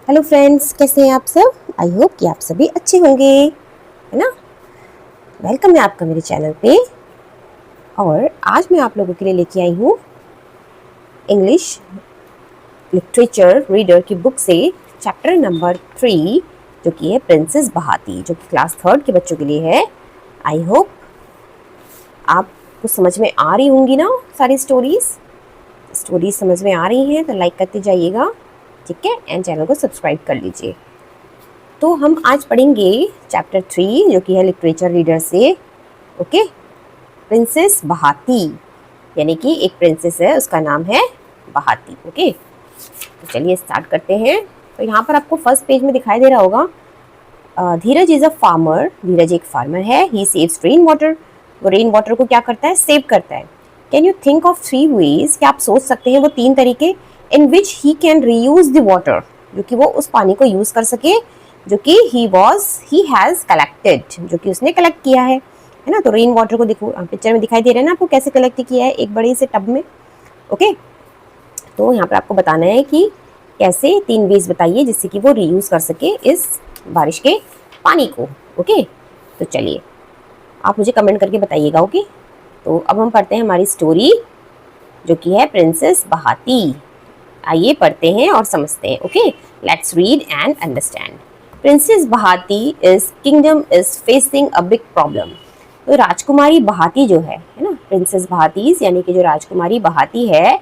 Hello friends, कैसे हैं आप सब। आई होप कि आप सभी अच्छे होंगे, है ना। वेलकम है आपका मेरे चैनल पे। और आज मैं आप लोगों के लिए लेके आई हूँ इंग्लिश लिटरेचर रीडर की बुक से चैप्टर नंबर 3, जो कि है प्रिंसेस बहाती, जो कि क्लास 3 के बच्चों के लिए है। आई होप आपको समझ में आ रही होंगी ना सारी स्टोरीज समझ में आ रही हैं तो लाइक करते जाइएगा, ठीक है, एंड चैनल को सब्सक्राइब कर लीजिए। तो हम आज पढ़ेंगे चैप्टर 3, जो कि है लिटरेचर रीडर से। ओके, प्रिंसेस बहाती, यानी कि एक प्रिंसेस है, उसका नाम है बहाती। ओके, तो चलिए स्टार्ट करते हैं। तो यहाँ पर आपको फर्स्ट पेज में दिखाई दे रहा होगा, धीरज इज अ फार्मर। धीरज एक फार्मर है। He saves rain water. वो रेन वाटर को क्या करता है, सेव करता है। Can you think of 3 ways, क्या आप सोच सकते हैं वो 3 तरीके, in which he can reuse the water, जो कि वो उस पानी को यूज कर सके जो कि ही हैज कलेक्टेड, जो कि उसने कलेक्ट किया है ना। तो रेन वाटर को देखो, पिक्चर में दिखाई दे रहा है ना आपको कैसे कलेक्ट किया है, एक बड़े से टब में। ओके, तो यहाँ पर आपको बताना है कि कैसे 3 वेज बताइए जिससे कि वो रीयूज कर सके इस बारिश के पानी को। ओके, तो चलिए आप मुझे कमेंट करके बताइएगा। ओके, तो अब हम पढ़ते हैं हमारी स्टोरी, जो कि है प्रिंसेस बहाती। आइए पढ़ते हैं और समझते हैं। Okay, let's read and understand. Princess Bahati is kingdom is facing a big problem. तो राजकुमारी बहाती जो है ना, प्रिंसेस बहाती यानी कि जो राजकुमारी बहाती है,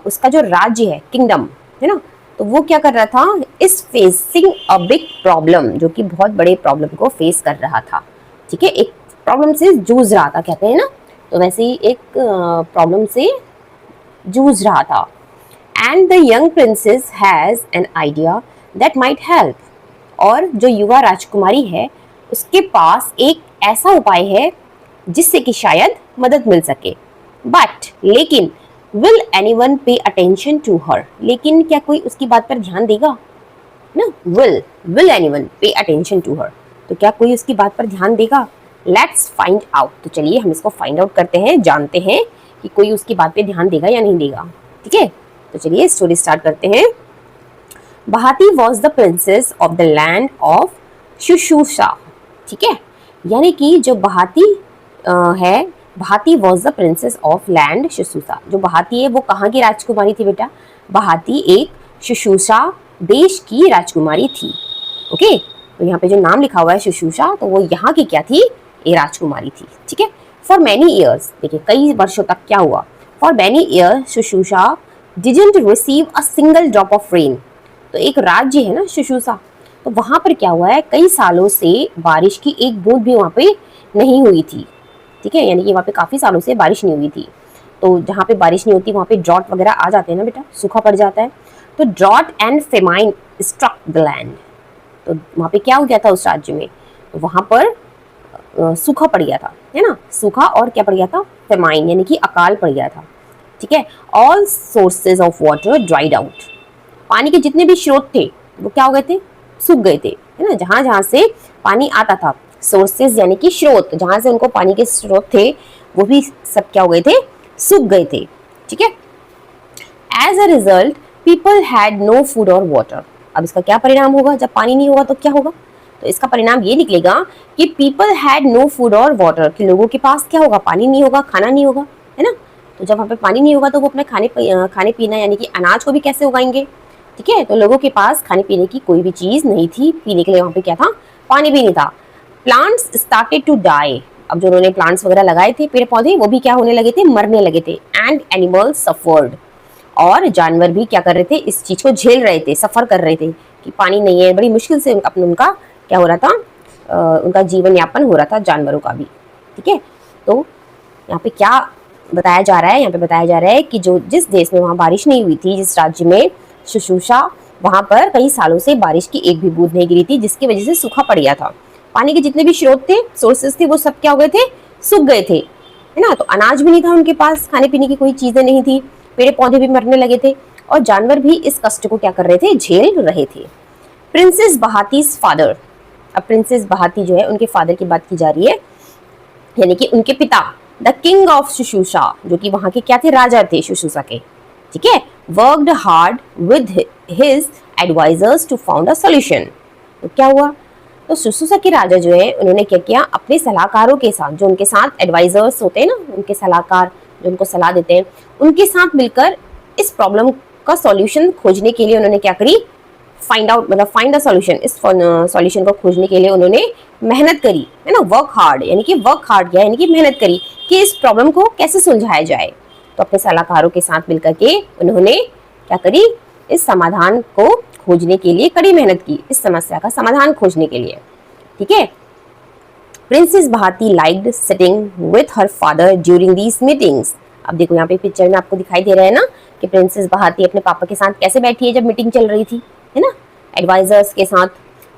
उसका जो राज्य है, किंगडम, है ना, तो वो क्या कर रहा था, इस फेसिंग अ बिग प्रॉब्लम, जो कि बहुत बड़े प्रॉब्लम को फेस कर रहा था। ठीक है, एक प्रॉब्लम से जूझ रहा था, कहते हैं ना, तो वैसे ही एक प्रॉब्लम से जूझ रहा था। And the young princess has an idea that might help. और जो युवा राजकुमारी है, उसके पास एक ऐसा उपाय है जिससे कि शायद मदद मिल सके। बट लेकिन will anyone pay attention to her, लेकिन क्या कोई उसकी बात पर ध्यान देगा ना। Will anyone pay attention to her, तो क्या कोई उसकी बात पर ध्यान देगा। लेट्स फाइंड आउट, तो चलिए हम इसको फाइंड आउट करते हैं, जानते हैं कि कोई उसकी बात पे ध्यान देगा या नहीं देगा। ठीक है, तो चलिए स्टोरी स्टार्ट करते हैं। Bahati was the princess of the land of Shushusha. ठीक है, यानी कि जो बहाती है, Bahati was the princess of land Shushusha. जो बहाती है वो कहाँ की राजकुमारी थी बेटा, बहाती एक शुशूषा देश की राजकुमारी थी। ओके, तो यहाँ पे जो नाम लिखा हुआ है शुशूषा, तो वो यहाँ की क्या थी, ये राजकुमारी थी। ठीक है, फॉर मैनी ईयर्स, देखिए कई वर्षों तक क्या हुआ, for many years Shushusha didn't receive a single drop of rain. तो एक राज्य है ना शुशूषा, तो वहां पर क्या हुआ है, कई सालों से बारिश की एक बूंद भी वहां पे नहीं हुई थी। ठीक है, यानी कि वहां पे काफी सालों से बारिश नहीं हुई थी। तो जहाँ पे बारिश नहीं होती वहां पे ड्रॉट वगैरह आ जाते हैं ना बेटा, सूखा पड़ जाता है। तो drought and famine struck the land, तो वहां पे क्या हो गया था उस राज्य में, तो वहां पर सूखा पड़ गया था, है ना। सूखा और क्या पड़ गया था, फेमाइन, यानी कि अकाल पड़ गया था। ठीक है, all sources of water dried out. पानी के जितने भी स्रोत थे वो क्या हो गए थे, सूख गए थे, है ना। जहां जहां से पानी आता था, सोर्सेज यानी कि स्रोत, जहां से उनको पानी के स्रोत थे, वो भी सब क्या हो गए थे, सूख गए थे। ठीक है, as a result people had no food और वाटर। अब इसका क्या परिणाम होगा, जब पानी नहीं होगा तो क्या होगा, तो इसका परिणाम ये निकलेगा कि पीपल हैड नो फूड और वाटर, कि लोगों के पास क्या होगा, पानी नहीं होगा, खाना नहीं होगा, है ना। तो जब वहाँ पे पानी नहीं होगा तो वो अपने खाने पीना यानी कि अनाज को भी कैसे उगाएंगे। ठीक है, तो लोगों के पास खाने पीने की कोई भी चीज नहीं थी, पीने के लिए वहाँ पे क्या था, पानी भी नहीं था। Plants started to die. अब जो उन्होंने प्लांट्स वगैरह लगाए थे, पेड़ पौधे, वो भी क्या होने लगे थे, मरने लगे थे। एंड एनिमल्स सफर्ड, और जानवर भी क्या कर रहे थे, इस चीज को झेल रहे थे, सफर कर रहे थे कि पानी नहीं है, बड़ी मुश्किल से उनका क्या हो रहा था, उनका जीवन यापन हो रहा था, जानवरों का भी। ठीक है, तो यहाँ पे क्या बताया जा रहा है, यहाँ पे बताया जा रहा है कि जो जिस देश में वहां बारिश नहीं हुई थी, जिस राज्य में शुशूषा, वहां पर कई सालों से बारिश की एक भी बूंद नहीं गिरी थी, जिसकी वजह से सूखा पड़ गया था। पानी के जितने भी स्रोत थे, सोर्सेस थे, वो सब क्या हो गए थे, सूख गए थे, है ना। तो अनाज भी नहीं था उनके पास, खाने पीने की कोई चीजें नहीं थी, पेड़ पौधे भी मरने लगे थे, और जानवर भी इस कष्ट को क्या कर रहे थे, झेल रहे थे। प्रिंसेस बहातीज फादर, अब प्रिंसेस बहाती जो है उनके फादर की बात की जा रही है, यानी कि उनके पिता, द किंग ऑफ शुशूषा, जो कि वहां के क्या थे, राजा थे शुशूषा के। ठीक है, worked hard with his advisers to found a solution. तो क्या हुआ, तो सुसुसा के राजा जो है उन्होंने क्या किया, अपने सलाहकारों के साथ, जो उनके साथ एडवाइजर्स होते हैं ना, उनके सलाहकार जो उनको सलाह देते हैं, उनके साथ मिलकर इस प्रॉब्लम का सॉल्यूशन खोजने के लिए उन्होंने क्या करी, फाइंड आउट मतलब फाइंड द सॉल्यूशन, इस सॉल्यूशन को खोजने के लिए उन्होंने मेहनत करी, है ना, वर्क हार्ड, यानी कि वर्क हार्ड किया, यानी कि मेहनत करी कि इस प्रॉब्लम को कैसे सुलझाया जाए। तो अपने सलाहकारों के साथ मिलकर के उन्होंने क्या करी, इस समाधान को खोजने के लिए कड़ी मेहनत की, इस समस्या का समाधान खोजने के लिए। ठीक है, princess Bharati liked sitting with her father during these meetings. अब देखो यहाँ पे पिक्चर में आपको दिखाई दे रहा है ना कि प्रिंसेस भारती अपने पापा के साथ कैसे बैठी है जब मीटिंग चल रही थी, है ना, एडवाइजर्स के साथ।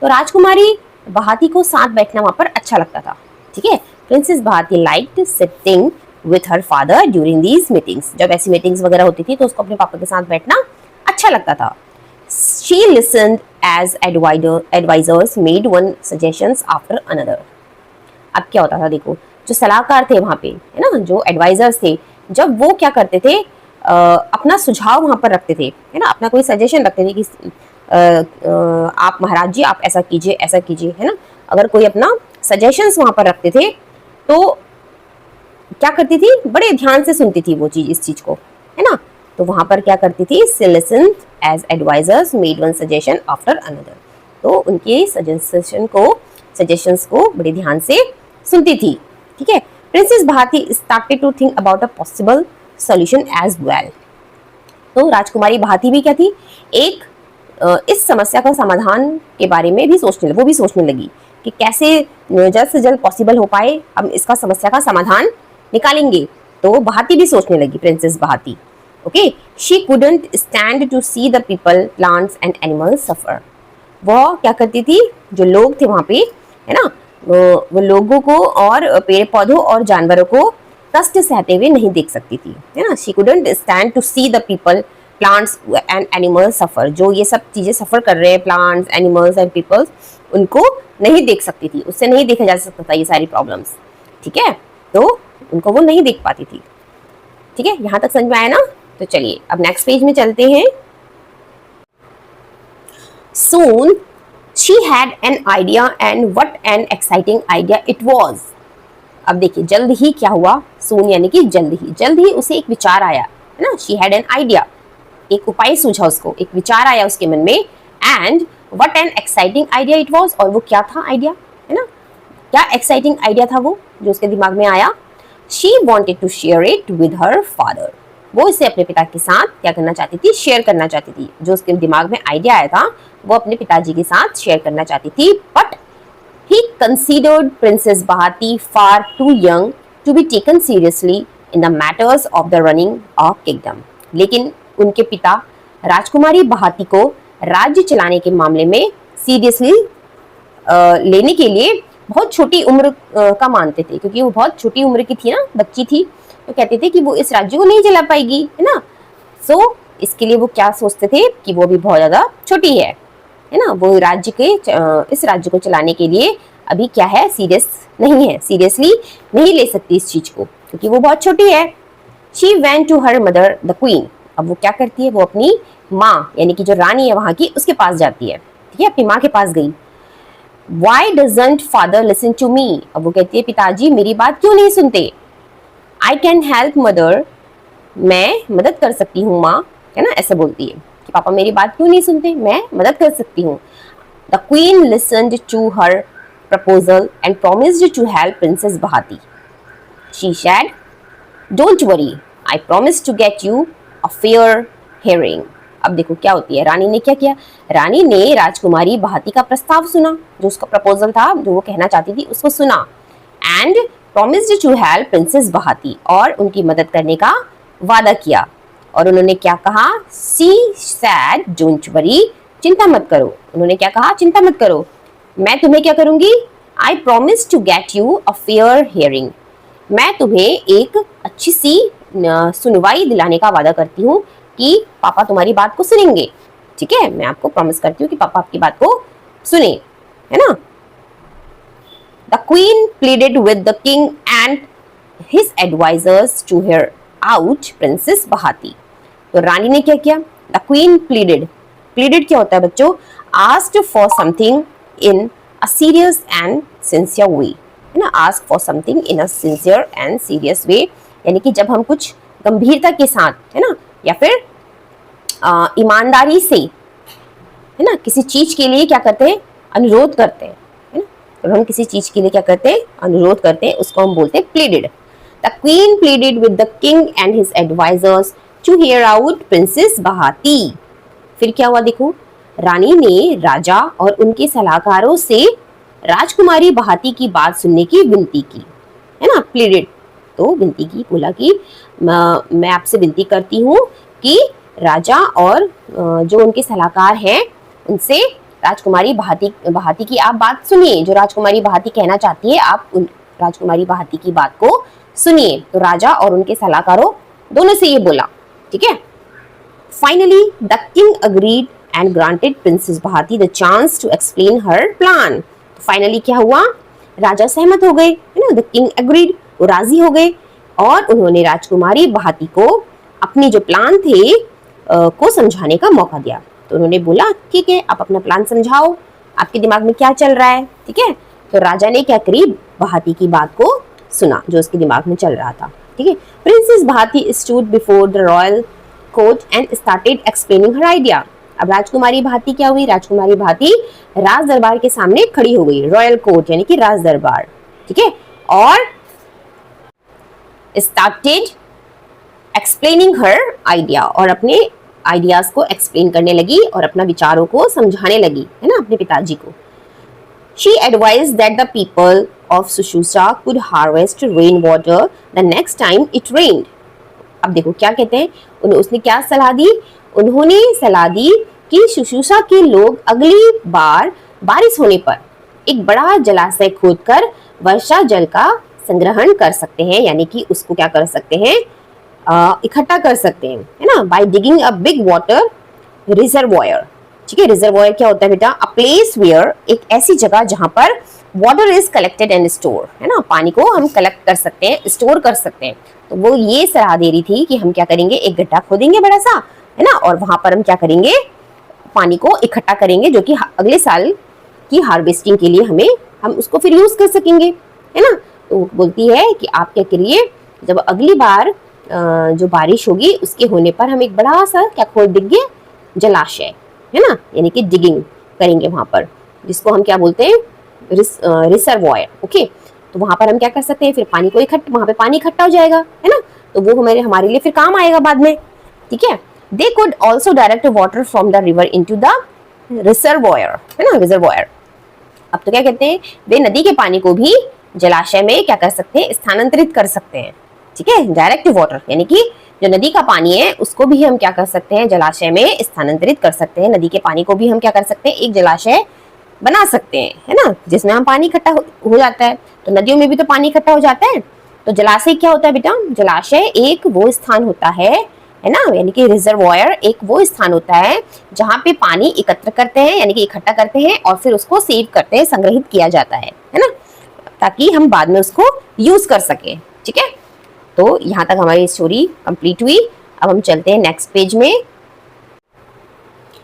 तो राजकुमारी भारती को साथ बैठना वहां पर अच्छा लगता था। ठीक है, princess Bharati liked sitting with her father during these meetings. जब ऐसी मीटिंग्स वगैरह होती थी तो उसको अपने पापा के साथ बैठना अच्छा लगता था। She listened as advisors made one suggestions after another. अब क्या होता था, देखो जो सलाहकार थे वहां पे, है ना, जो एडवाइजर्स थे, जब वो क्या करते थे, अपना सुझाव वहां पर रखते थे, है ना, अपना कोई सजेशन रखते थे कि आप महाराज जी आप ऐसा कीजिए, है ना, अगर कोई अपना सजेशंस वहां पर रखते थे तो क्या करती थी, बड़े ध्यान से सुनती थी वो चीज, इस चीज को, है ना। तो वहां पर क्या करती थी, listen as advisers made one suggestion after another. तो उनके सजेशंस को बड़े ध्यान से सुनती थी। ठीक है, princess Bharati started to think about a possible solution as well. तो राजकुमारी भारती भी क्या थी, एक इस समस्या का समाधान के बारे में भी सोचने लगी कि कैसे जल्द से जल्द पॉसिबल हो पाए हम इसका समस्या का समाधान निकालेंगे। तो भारती भी सोचने लगी, princess Bharati. Okay, she couldn't stand to see the people, plants and animals suffer. वह क्या करती थी, जो लोग थे वहां पे, है ना, वो लोगों को और पेड़ पौधों और जानवरों को कष्ट सहते हुए नहीं देख सकती थी, है ना। She couldn't stand to see the people, plants and animals suffer. जो ये सब चीजें सफर कर रहे हैं, प्लांट्स, एनिमल्स एंड पीपल्स, उनको नहीं देख सकती थी, उससे नहीं देखा जा सकता था ये सारी प्रॉब्लम्स। ठीक है, तो उनको वो नहीं देख पाती थी। ठीक है, यहां तक समझ में आया ना। तो चलिए अब नेक्स्ट पेज में चलते हैं। Soon she had an idea and what an exciting idea it was. अब देखिए जल्द ही क्या हुआ, सून यानी कि जल्द ही उसे एक विचार आया, है ना। शी हैड एन आइडिया, एक उपाय सूझा उसको, एक विचार आया उसके मन में। And what an exciting idea it was, और वो क्या था आइडिया, है ना, क्या एक्साइटिंग आइडिया था वो जो उसके दिमाग में आया। She wanted to share it with her father. वो इसे अपने पिता के साथ क्या करना चाहती थी, शेयर करना चाहती थी। जो उसके दिमाग में आइडिया आया था वो अपने पिताजी के साथ शेयर करना चाहती थी। But he considered Princess Bharati far too young to be taken seriously in the matters of the running a kingdom. लेकिन उनके पिता राजकुमारी भारती को राज्य चलाने के मामले में सीरियसली लेने के लिए बहुत छोटी उम्र का मानते थे, क्योंकि वो बहुत छोटी उम्र की थी ना, बच्ची थी, तो कहते थे कि वो इस राज्य को नहीं चला पाएगी, है ना। सो इसके लिए वो क्या सोचते थे कि वो भी बहुत ज्यादा छोटी है ना, वो राज्य के इस राज्य को चलाने के लिए अभी क्या है, सीरियस नहीं है, सीरियसली नहीं ले सकती इस चीज को, क्योंकि वो बहुत छोटी है। She went to her mother the queen. अब वो क्या करती है, वो अपनी माँ यानी कि जो रानी है वहां की, उसके पास जाती है। ठीक है, अपनी माँ के पास गई। Why doesn't father listen to me? अब वो कहती है पिताजी मेरी बात क्यों नहीं सुनते। I can help mother, मैं मदद कर सकती हूँ माँ, है ना, ऐसे बोलती है कि पापा मेरी बात क्यों नहीं सुनते, मैं मदद कर सकती हूँ। The queen listened to her proposal and promised to help Princess Bharati. She said, "Don't worry, I promise to get you a fair hearing." अब देखो क्या होती है, रानी ने क्या किया, रानी ने राजकुमारी भारती का प्रस्ताव सुना, जो उसका प्रपोजल था, जो वो कहना चाहती थी उसको सुना। And promised to help Princess Bharati, और उनकी मदद करने का वादा किया। और उन्होंने क्या कहा, She said, "Don't worry, चिंता मत करो। उन्होंने क्या कहा, चिंता मत करो, मैं तुम्हें क्या करूंगी, I promise to get you a fair hearing, मैं तुम्हें एक अच्छी सी सुनवाई दिलाने का वादा करती हूँ कि पापा तुम्हारी बात को सुनेंगे। ठीक है, मैं आपको प्रॉमिस करती हूँ कि पापा आपकी बात को सुने, है ना। The queen pleaded with the king and his advisors to hear out Princess Bharati. तो रानी ने क्या किया? द क्वीन प्लीडेड, प्लीडेड क्या होता है बच्चों? Asked for something in a serious and sincere way, है ना, ask for something in a sincere and serious way, यानी कि जब हम कुछ गंभीरता के साथ, है ना, या फिर ईमानदारी से, है ना, किसी चीज के लिए क्या करते हैं? अनुरोध करते हैं, है ना, जब हम किसी चीज के लिए क्या करते हैं? अनुरोध करते हैं, उसको हम बोलते हैं pleaded. The queen pleaded with the king and his advisers to hear out princess Bahati. फिर क्या हुआ देखो, रानी ने राजा और उनके सलाहकारों से राजकुमारी बहाती की बात सुनने की विनती की, है ना, प्लीडेड, तो विनती की, बोला कि मैं आपसे विनती करती हूँ कि राजा और जो उनके सलाहकार हैं उनसे राजकुमारी बहाती की आप बात सुनिए, जो राजकुमारी बहाती कहना चाहती है आप उन राजकुमारी बहाती की बात को सुनिए। तो राजा और उनके सलाहकारों दोनों से ये बोला, ठीक है। Finally the king agreed and granted princess Bahati the chance to explain her plan. तो फाइनली क्या हुआ? राजा सहमत हो गए, है ना, द किंग अग्रीड, वो राजी हो गए और उन्होंने राजकुमारी बहाती को अपनी जो प्लान थे को समझाने का मौका दिया। तो उन्होंने बोला ठीक है, आप अपना प्लान समझाओ, आपके दिमाग में क्या चल रहा है, ठीक है। तो राजा ने क्या करी? बहाती की बात को सुना जो उसके दिमाग में चल रहा था, ठीक है। Princess Bahati stood before the royal court and started explaining her idea. अब राजकुमारी बहाती क्या हुई? राजकुमारी बहाती राज दरबार के सामने खड़ी हो गई, रॉयल कोर्ट यानी कि राज दरबार, ठीक है, और स्टार्टेड एक्सप्लेनिंग हर आइडिया, और अपने आइडियाज को एक्सप्लेन करने लगी और अपना विचारों को समझाने लगी, है ना, अपने पिताजी को। She advised that the people of Sushusha could harvest rainwater the next time it rained. अब देखो क्या कहते हैं, उसने क्या सलाह दी? उन्होंने सलाह दी कि सुशूषा के लोग अगली बार बारिश होने पर एक बड़ा जलाशय खोदकर वर्षा जल का संग्रहण कर सकते हैं, यानी कि उसको क्या कर सकते हैं? इकट्ठा कर सकते हैं, है ना, by digging a big water reservoir, ठीक है। रिजर्वॉयर क्या होता है बेटा? अ प्लेस वेयर, एक ऐसी जगह जहां पर water is collected and store, है ना, पानी को हम कलेक्ट कर सकते हैं, स्टोर कर सकते हैं। तो वो ये सलाह दे रही थी कि हम क्या करेंगे? एक गड्ढा खोदेंगे बड़ा सा, है ना, और वहां पर हम क्या करेंगे? पानी को इकट्ठा करेंगे, जो कि अगले साल की हार्वेस्टिंग के लिए हम उसको फिर यूज कर सकेंगे, है ना। तो बोलती है कि आप क्या करिए, जब अगली बार जो बारिश होगी उसके होने पर हम एक बड़ा सा क्या खोद देंगे? जलाशय, है ना, यानी कि डिगिंग करेंगे वहां पर, जिसको हम क्या बोलते हैं? Reservoir, okay. तो वहां पर हम क्या कर सकते हैं? फिर पानी को वहां पे पानी इकट्ठा हो जाएगा, है ना, तो वो हमारे लिए फिर काम आएगा बाद में, ठीक है। They could also direct water from the river into the reservoir, है ना, रिजर्वॉयर। अब तो क्या कहते हैं? वे नदी के पानी को भी जलाशय में क्या कर सकते हैं? स्थानांतरित कर सकते हैं, ठीक है। डायरेक्ट वाटर यानी कि जो नदी का पानी है उसको भी हम क्या कर सकते हैं? जलाशय में स्थानांतरित कर सकते हैं। नदी के पानी को भी हम क्या कर सकते हैं? एक जलाशय बना सकते हैं, है ना, जिसमें हम पानी इकट्ठा हो जाता है। तो नदियों में भी तो पानी इकट्ठा हो जाता है। तो जलाशय क्या होता है बेटा? जलाशय एक वो स्थान होता है ना, यानी कि रिजर्वॉयर एक वो स्थान होता है जहाँ पे पानी एकत्र करते हैं, यानी कि इकट्ठा करते हैं और फिर उसको सेव करते हैं, संग्रहित किया जाता है ना, ताकि हम बाद में उसको यूज कर सके, ठीक है। तो यहाँ तक हमारी स्टोरी कंप्लीट हुई। अब हम चलते हैं नेक्स्ट पेज में।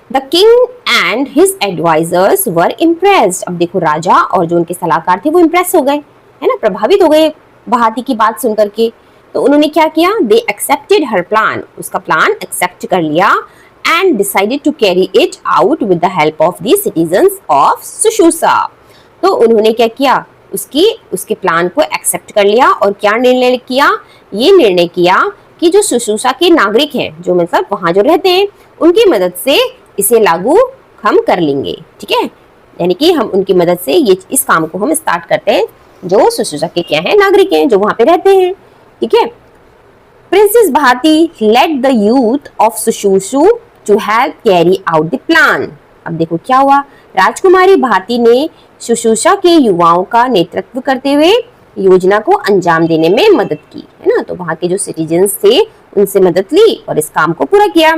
The king and his advisers were impressed. अब देखो राजा और जो उनके सलाहकार थे वो इम्प्रेस हो गए, है ना, प्रभावित हो गए बहाती की बात सुन करके। तो उन्होंने क्या किया? दे एक्सेप्टेड हर प्लान, उसका प्लान एक्सेप्ट कर लिया and decided to carry it out with the help of the citizens of Sushusa. तो उन्होंने क्या किया? उसके प्लान को एक्सेप्ट कर लिया और क्या निर्णय किया? ये निर्णय किया कि जो सुशूसा के नागरिक हैं, जो मतलब वहां जो रहते हैं, उनकी मदद से इसे लागू हम कर लेंगे, ठीक है। यानी कि हम उनकी मदद से इस काम को हम स्टार्ट करते हैं, जो सुशूसा के क्या है? नागरिक हैं, जो वहां पे रहते हैं, ठीक है। Princess Bahati led the youth of Sushusu to help carry out the plan. अब देखो क्या हुआ? राजकुमारी बहाती ने सुशूसा के युवाओं का नेतृत्व करते हुए योजना को अंजाम देने में मदद की, है ना। तो वहां के जो सिटीजन्स थे उनसे मदद ली और इस काम को पूरा किया।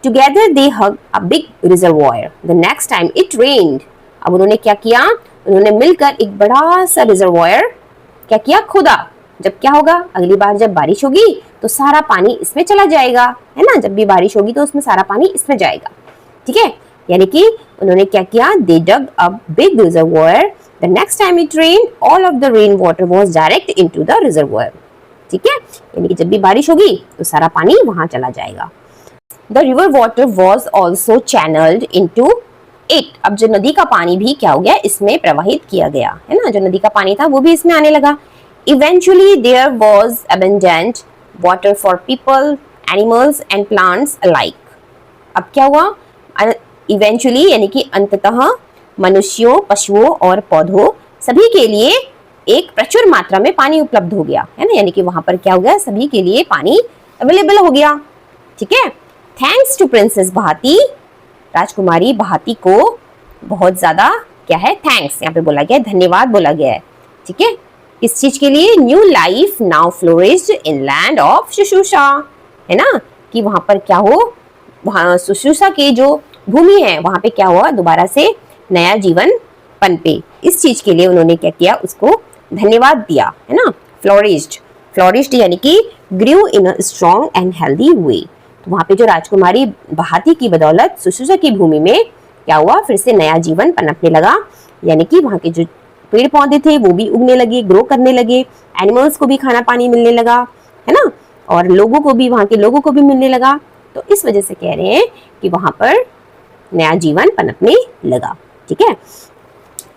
Together they hug a big reservoir the next time it रेन्ड। अब उन्होंने क्या किया? उन्होंने मिलकर एक बड़ा सा रिजर्वॉयर क्या किया? खोदा, जब क्या होगा, अगली बार जब बारिश होगी तो सारा पानी इसमें चला जाएगा, है ना। जब भी बारिश होगी तो उसमें सारा पानी इसमें जाएगा, ठीक है। यानी कि उन्होंने क्या किया, they dug a big reservoir, the next time it rain all of the rain water was direct into the reservoir, ठीक है। यानी कि जब भी बारिश होगी तो सारा पानी वहां चला जाएगा। The river water was also channelled into it, अब जो नदी का पानी भी क्या हो गया, इसमें प्रवाहित किया गया, है ना। जो नदी का पानी था वो भी इसमें आने लगा। Eventually there was abundant water for people, animals and plants alike, अब क्या हुआ, इवेंचुअली यानी कि अंततः मनुष्यों, पशुओं और पौधों सभी के लिए एक प्रचुर मात्रा में पानी उपलब्ध हो गया, है ना। यानी कि वहां पर क्या हो गया, सभी के लिए पानी अवेलेबल हो गया, ठीक है। थैंक्स टू प्रिंसेस बहाती, राजकुमारी बहाती को बहुत ज्यादा क्या है, थैंक्स यहाँ पे बोला गया है, धन्यवाद बोला गया है, ठीक है। किस चीज के लिए, new life now flourished in land of शुश्रूषा, है ना, कि वहां पर क्या हो, वहां शुश्रूषा के जो भूमि है वहां पे क्या हुआ, दोबारा से नया जीवन पनपे। इस चीज के लिए उन्होंने क्या किया, उसको धन्यवाद दिया, है ना। फ्लोरिश्ड, फ्लोरिश्ड यानी कि grew in a strong and healthy way, तो वहां पे जो राजकुमारी बहाती की बदौलत शुश्रूषा की भूमि में क्या हुआ, फिर से नया जीवन पनपने लगा। यानी कि वहां के जो पेड़ पौधे थे वो भी उगने लगे, ग्रो करने लगे, एनिमल्स को भी खाना पानी मिलने लगा, है ना, और लोगों को भी, वहां के लोगों को भी मिलने लगा। तो इस वजह से कह रहे हैं कि वहां पर नया जीवन पनपने लगा, ठीक है।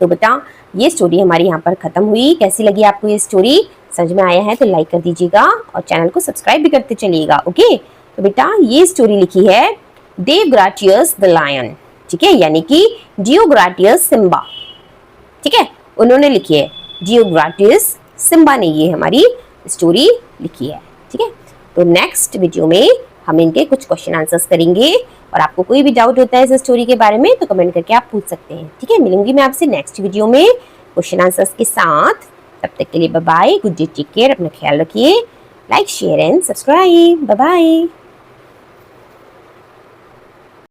तो बेटा ये स्टोरी हमारी यहाँ पर खत्म हुई। कैसी लगी आपको ये स्टोरी, समझ में आया है तो लाइक कर दीजिएगा और चैनल को सब्सक्राइब भी करते चलिएगा, ओके। तो बेटा ये स्टोरी लिखी है देवग्राटियस द लायन, ठीक है, यानी कि डियोग्राटियस सिम्बा, ठीक है, उन्होंने लिखी है, डियोग्राटियस सिम्बा ने ये हमारी स्टोरी लिखी है, ठीक है। तो नेक्स्ट वीडियो में हम इनके कुछ क्वेश्चन आंसर्स करेंगे, और आपको कोई भी डाउट होता है इस स्टोरी के बारे में तो कमेंट करके आप पूछ सकते हैं, ठीक है। मिलूंगी मैं आपसे नेक्स्ट वीडियो में क्वेश्चन आंसर्स के साथ। तब तक के लिए bye bye, good day, take care, अपना ख्याल रखिए, like share and subscribe, bye bye.